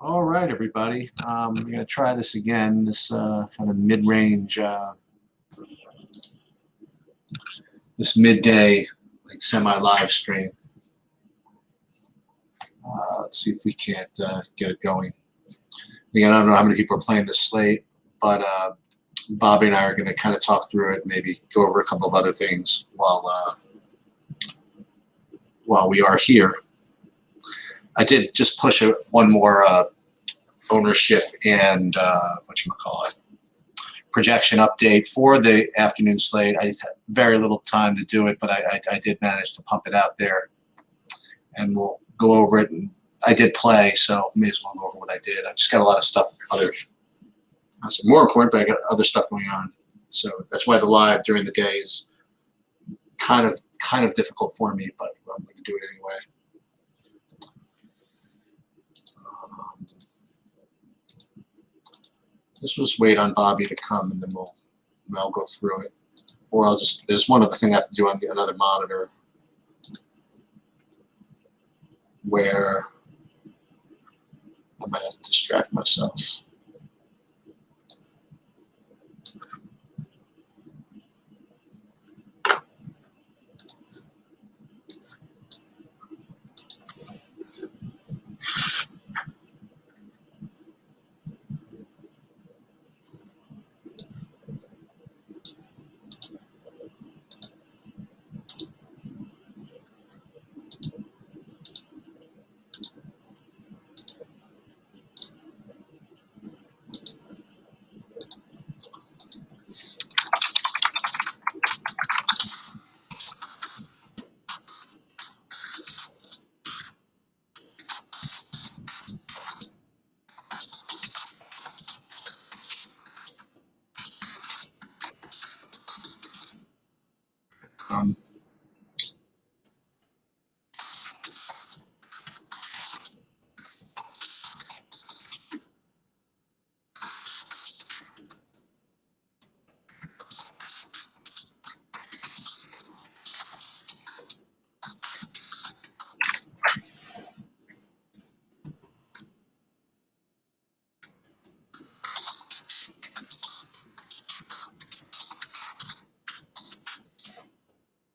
All right, everybody. We're going to try this again, this kind of mid-range, this midday, like semi-live stream. Let's see if we can't get it going. Again, I don't know how many people are playing this slate, but Bobby and I are going to kind of talk through it, maybe go over a couple of other things while we are here. I did just push one more ownership and projection update for the afternoon slate. I had very little time to do it, but I did manage to pump it out there, and we'll go over it. And I did play, so may as well go over what I did. I just got a lot of stuff, more important, but I got other stuff going on. So that's why the live during the day is kind of difficult for me, but I'm going to do it anyway. Let's just wait on Bobby to come, and then I'll go through it. Or there's one other thing I have to do on another monitor where I might have to distract myself.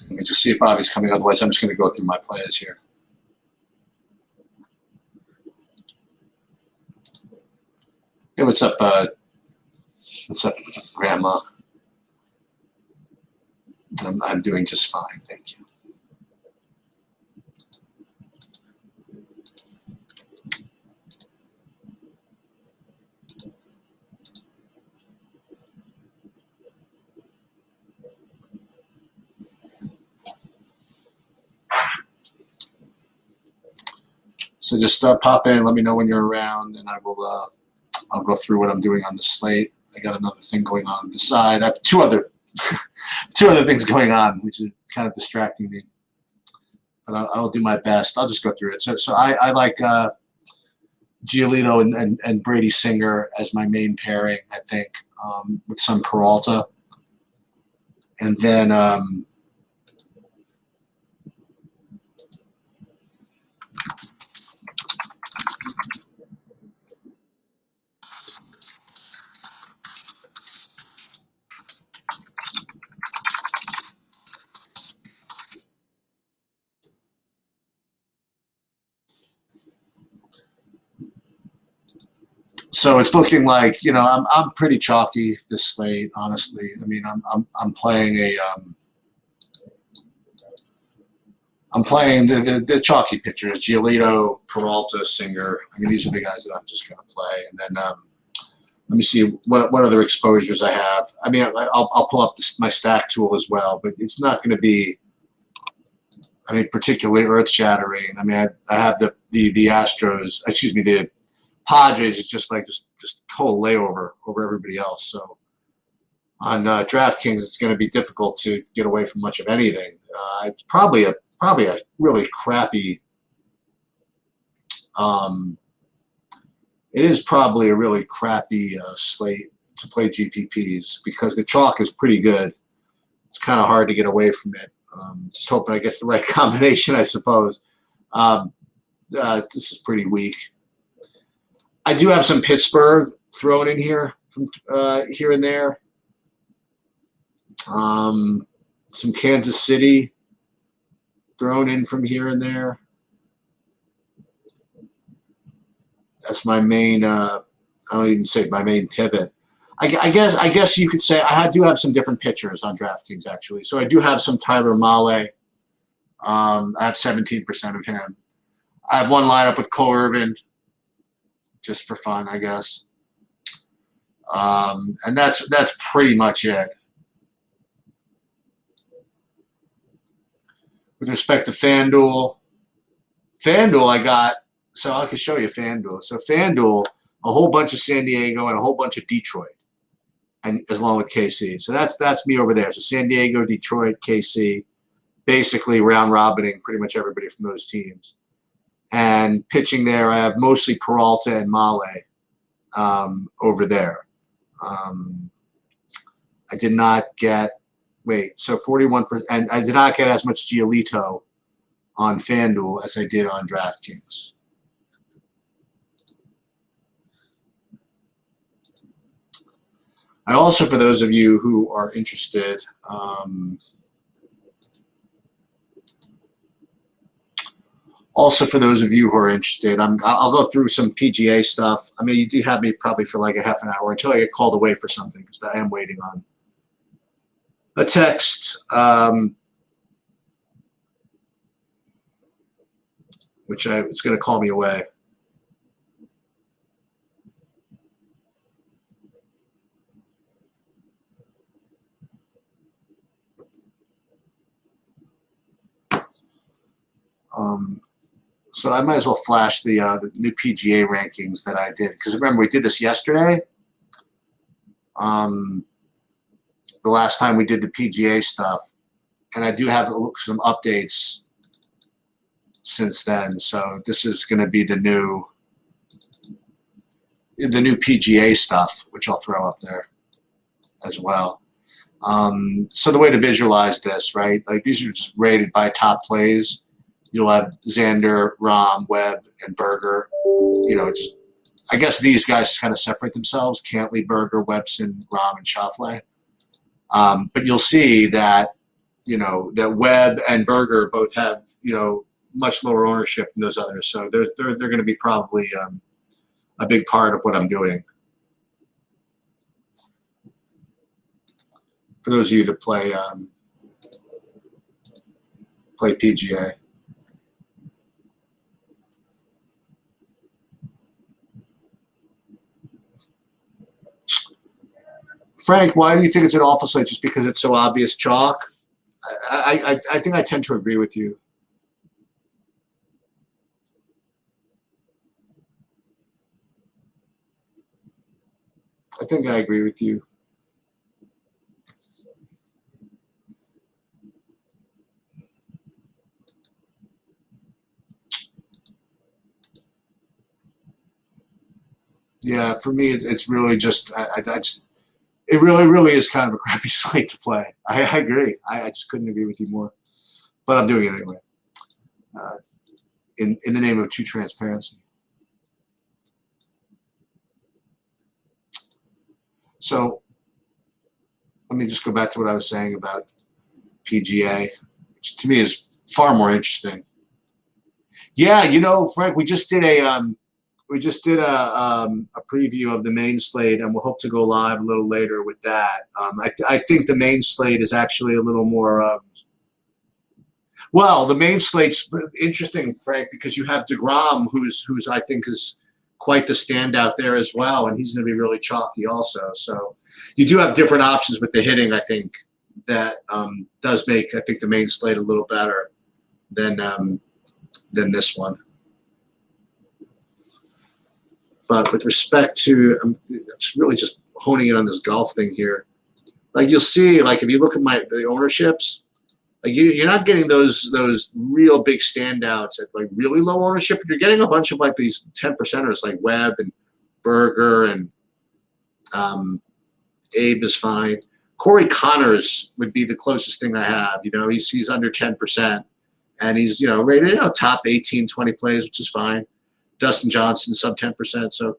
Let me just see if Bobby's coming. Otherwise, I'm just going to go through my plays here. Hey, what's up, What's up, Grandma? I'm doing just fine, thank you. So just pop in, let me know when you're around, and I'll go through what I'm doing on the slate. I got another thing going on the side. I have two other things going on, which is kind of distracting me. But I'll do my best. I'll just go through it. So I like Giolito and Brady Singer as my main pairing, I think, with some Peralta. And then so it's looking like, I'm pretty chalky this slate, honestly. I mean, I'm playing I'm playing the chalky pitchers: Giolito, Peralta, Singer. I mean, these are the guys that I'm just going to play. And then let me see what other exposures I have. I mean, I'll pull up my stack tool as well, but it's not going to be, particularly earth-shattering. I mean, I have the Astros, excuse me, the Padres is just total layover over everybody else. So on DraftKings, it's going to be difficult to get away from much of anything. It's probably a really crappy. It is probably a really crappy slate to play GPPs because the chalk is pretty good. It's kind of hard to get away from it. Just hoping I get the right combination, I suppose. This is pretty weak. I do have some Pittsburgh thrown in here from here and there. Some Kansas City thrown in from here and there. That's my main. I don't even say my main pivot. I guess you could say I do have some different pitchers on DraftKings actually. So I do have some Tyler Mahle. I have 17% of him. I have one lineup with Cole Irvin, just for fun, I guess. And that's pretty much it. With respect to FanDuel, I got, so I can show you FanDuel. So FanDuel, a whole bunch of San Diego and a whole bunch of Detroit, and along with KC. So that's me over there. So San Diego, Detroit, KC, basically round robining pretty much everybody from those teams. And pitching there, I have mostly Peralta and Mahle over there. I did not get, so 41%, and I did not get as much Giolito on FanDuel as I did on DraftKings. I also, for those of you who are interested, I'll go through some PGA stuff. I mean, you do have me probably for like a half an hour until I get called away for something, because I am waiting on a text, which it's going to call me away. So I might as well flash the new PGA rankings that I did, because remember we did this yesterday. The last time we did the PGA stuff, and I do have some updates since then. So this is going to be the new PGA stuff, which I'll throw up there as well. So the way to visualize this, right? Like these are just rated by top plays. You'll have Xander, Rahm, Webb, and Berger. You know, just I guess these guys kind of separate themselves: Cantley, Berger, Webson, Rahm, and Schauffele. But you'll see that that Webb and Berger both have much lower ownership than those others. So they're going to be probably a big part of what I'm doing. For those of you that play PGA. Frank, why do you think it's an awful slate? Just because it's so obvious chalk? I think I tend to agree with you. I think I agree with you. Yeah, for me, it's really just it really is kind of a crappy slate to play. I agree. I just couldn't agree with you more. But I'm doing it anyway. In the name of true transparency. So let me just go back to what I was saying about PGA, which to me is far more interesting. Yeah, Frank, we just did a preview of the main slate, and we'll hope to go live a little later with that. I think the main slate is actually a little more. Well, the main slate's interesting, Frank, because you have DeGrom, who's I think is quite the standout there as well, and he's going to be really chalky also. So you do have different options with the hitting, I think, that does make, I think, the main slate a little better than this one. But with respect to, I'm really just honing in on this golf thing here. Like you'll see, like if you look at the ownerships, like you're not getting those real big standouts at like really low ownership. You're getting a bunch of like these 10%ers like Webb and Berger and Abe is fine. Corey Connors would be the closest thing I have. He's under 10%, and he's rated top 18, 20 plays, which is fine. Dustin Johnson sub 10%. So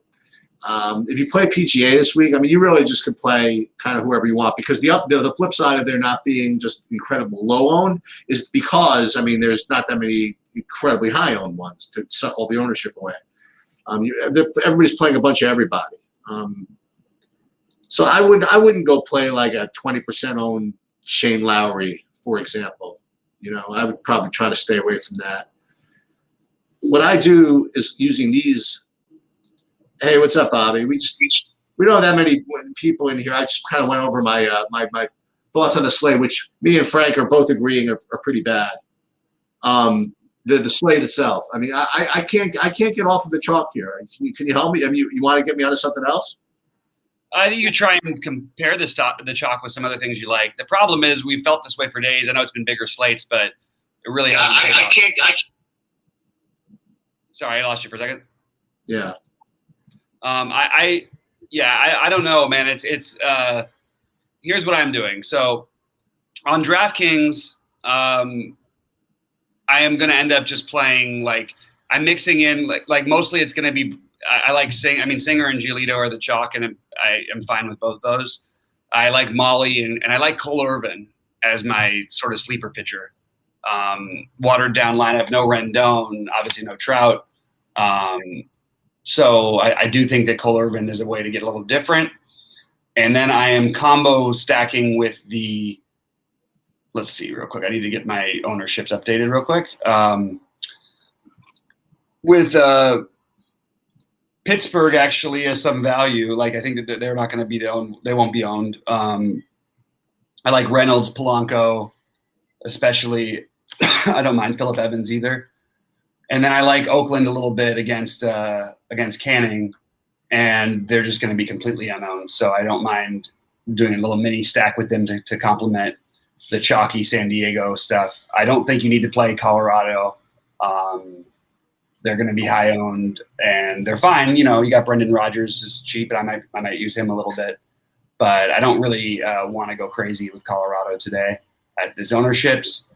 If you play PGA this week, I mean, you really just could play kind of whoever you want, because the flip side of there not being just incredible low owned is because, I mean, there's not that many incredibly high owned ones to suck all the ownership away. Everybody's playing a bunch of everybody. So I wouldn't go play like a 20% owned Shane Lowry, for example. You know, I would probably try to stay away from that. What I do is using these. Hey, what's up, Bobby? We don't have that many people in here. I just kind of went over my my thoughts on the slate, which me and Frank are both agreeing are pretty bad. The slate itself. I mean, I can't get off of the chalk here. Can you help me? I mean, you want to get me onto something else? I think you try and compare the chalk with some other things you like. The problem is we felt this way for days. I know it's been bigger slates, but it really hasn't. I can't. Sorry, I lost you for a second. Yeah. I don't know, man. It's here's what I'm doing. So on DraftKings, I am going to end up just playing, like, I'm mixing in like mostly it's going to be, I like Singer and Giolito are the chalk, and I am fine with both those. I like Molly and I like Cole Irvin as my sort of sleeper pitcher. Watered down lineup, no Rendon, obviously no Trout. So I do think that Cole Irvin is a way to get a little different. And then I am combo stacking with the, let's see real quick. I need to get my ownerships updated real quick. With Pittsburgh actually has some value. Like, I think that they're not going to be owned. They won't be owned. I like Reynolds, Polanco, especially. I don't mind Phillip Evans either. And then I like Oakland a little bit against Canning, and they're just going to be completely unowned. So I don't mind doing a little mini stack with them to complement the chalky San Diego stuff. I don't think you need to play Colorado. They're going to be high owned, and they're fine. You know, you got Brendan Rodgers is cheap, and I might use him a little bit, but I don't really want to go crazy with Colorado today at these ownerships.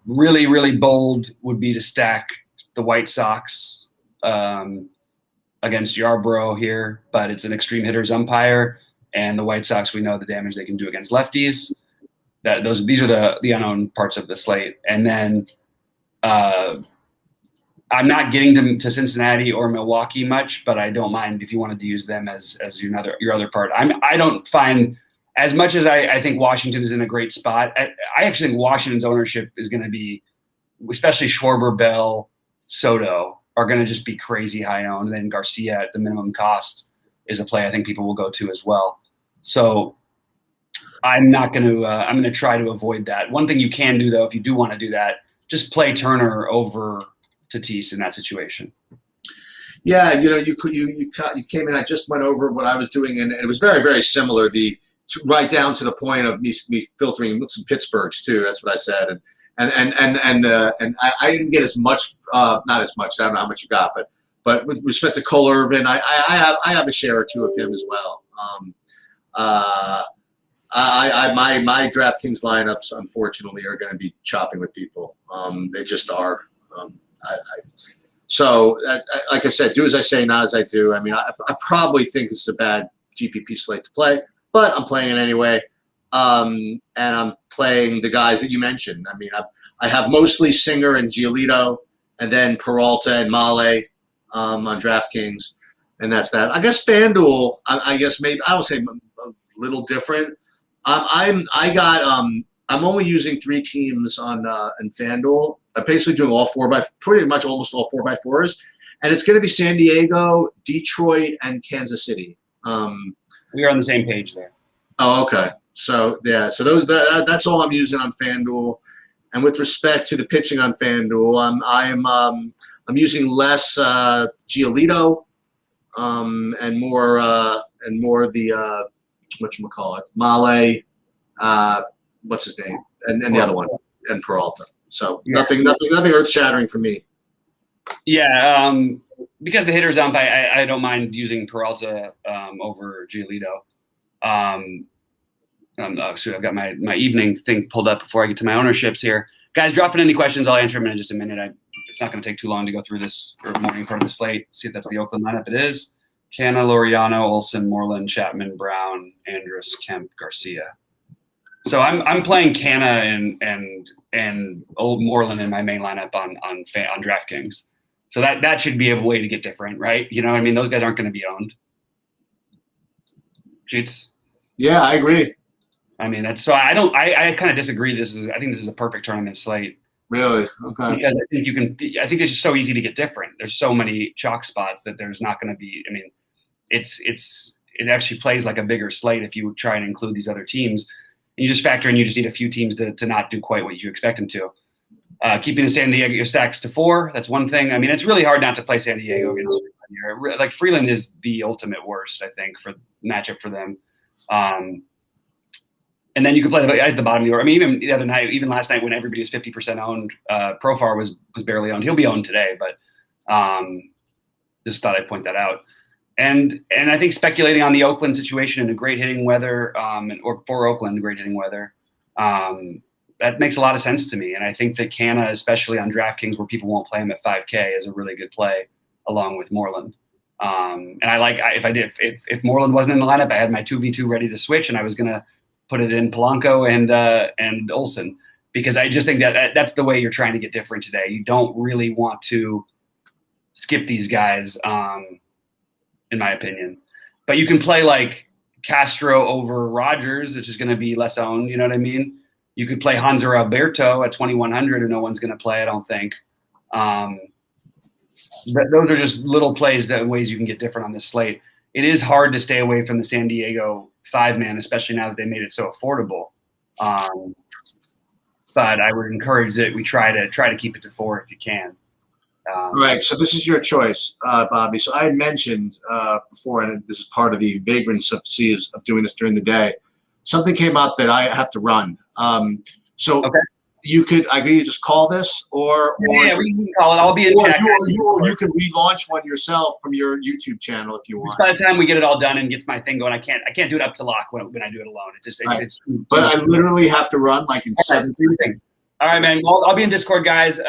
Really, really bold would be to stack the White Sox against Yarbrough here, but it's an extreme hitters umpire, and the White Sox, we know the damage they can do against lefties. These are the unknown parts of the slate, and then I'm not getting to Cincinnati or Milwaukee much, but I don't mind if you wanted to use them as your other part. I don't find, as much as I think Washington is in a great spot, I actually think Washington's ownership is going to be, especially Schwarber, Bell, Soto, are going to just be crazy high owned. And then Garcia at the minimum cost is a play I think people will go to as well. So I'm not going to I'm going to try to avoid that. One thing you can do, though, if you do want to do that, just play Turner over Tatis in that situation. Yeah, you know, you came in. I just went over what I was doing, and it was very, very similar. Right down to the point of me filtering some Pittsburghs too. That's what I said, and I didn't get as much, not as much. I don't know how much you got, but with respect to Cole Irvin, I have a share or two of him as well. My DraftKings lineups, unfortunately, are going to be chopping with people. They just are. So, like I said, do as I say, not as I do. I mean, I probably think it's a bad GPP slate to play, but I'm playing it anyway. And I'm playing the guys that you mentioned. I mean, I have mostly Singer and Giolito, and then Peralta and Male on DraftKings, and that's that. I guess FanDuel, I guess maybe I would say a little different. I'm only using 3 teams on in FanDuel. I'm basically doing pretty much almost all 4x4s, and it's going to be San Diego, Detroit, and Kansas City. We are on the same page there. Oh, okay. So yeah, so that's all I'm using on FanDuel. And with respect to the pitching on FanDuel, I'm using less Giolito, and more the whatchamacallit, Male, what's his name, and the other one, and Peralta. So yeah. nothing earth shattering for me. Yeah, because the hitters ump, I don't mind using Peralta over Giolito. So I've got my evening thing pulled up before I get to my ownerships here. Guys, drop in any questions. I'll answer them in just a minute. It's not going to take too long to go through this morning part of the slate. See if that's the Oakland lineup. It is. Canna, Laureano, Olsen, Moreland, Chapman, Brown, Andrus, Kemp, Garcia. So I'm playing Canna and old Moreland in my main lineup on DraftKings. So that should be a way to get different, right? You know what I mean? Those guys aren't going to be owned. Sheets. Yeah, I agree. I mean, I kind of disagree. I think this is a perfect tournament slate. Really? Okay. Because I think it's just so easy to get different. There's so many chalk spots that there's not going to be. I mean, it actually plays like a bigger slate if you try and include these other teams. And you just factor in, you just need a few teams to not do quite what you expect them to. Keeping the San Diego stacks to 4, that's one thing. I mean, it's really hard not to play San Diego against Freeland. Like Freeland is the ultimate worst, I think, for matchup for them. And then you can play the guys at the bottom of the order. I mean, even the other night, even last night when everybody was 50% owned, Profar was barely owned. He'll be owned today, but just thought I'd point that out. And I think speculating on the Oakland situation in a great hitting weather, or for Oakland, great hitting weather, that makes a lot of sense to me. And I think that Canna, especially on DraftKings where people won't play him at 5K, is a really good play along with Moreland. And I like if Moreland wasn't in the lineup, I had my 2v2 ready to switch, and I was gonna put it in Polanco and Olsen, because I just think that that's the way you're trying to get different today. You don't really want to skip these guys, in my opinion. But you can play like Castro over Rogers, which is going to be less owned. You know what I mean? You could play Hanser Alberto at 2,100, and no one's going to play, I don't think. Those are just little plays, ways you can get different on this slate. It is hard to stay away from the San Diego 5-man, especially now that they made it so affordable. But I would encourage that we try to keep it to 4 if you can. Right. So this is your choice, Bobby. So I had mentioned before, and this is part of the vagrance of doing this during the day. Something came up that I have to run. So okay. I could either just call this or yeah, we can call it. I'll be in chat. You can relaunch one yourself from your YouTube channel if you want. By the time we get it all done and gets my thing going, I can't do it up to lock when I do it alone. It's but I literally have to run like in 17. All right, man. Well, I'll be in Discord, guys.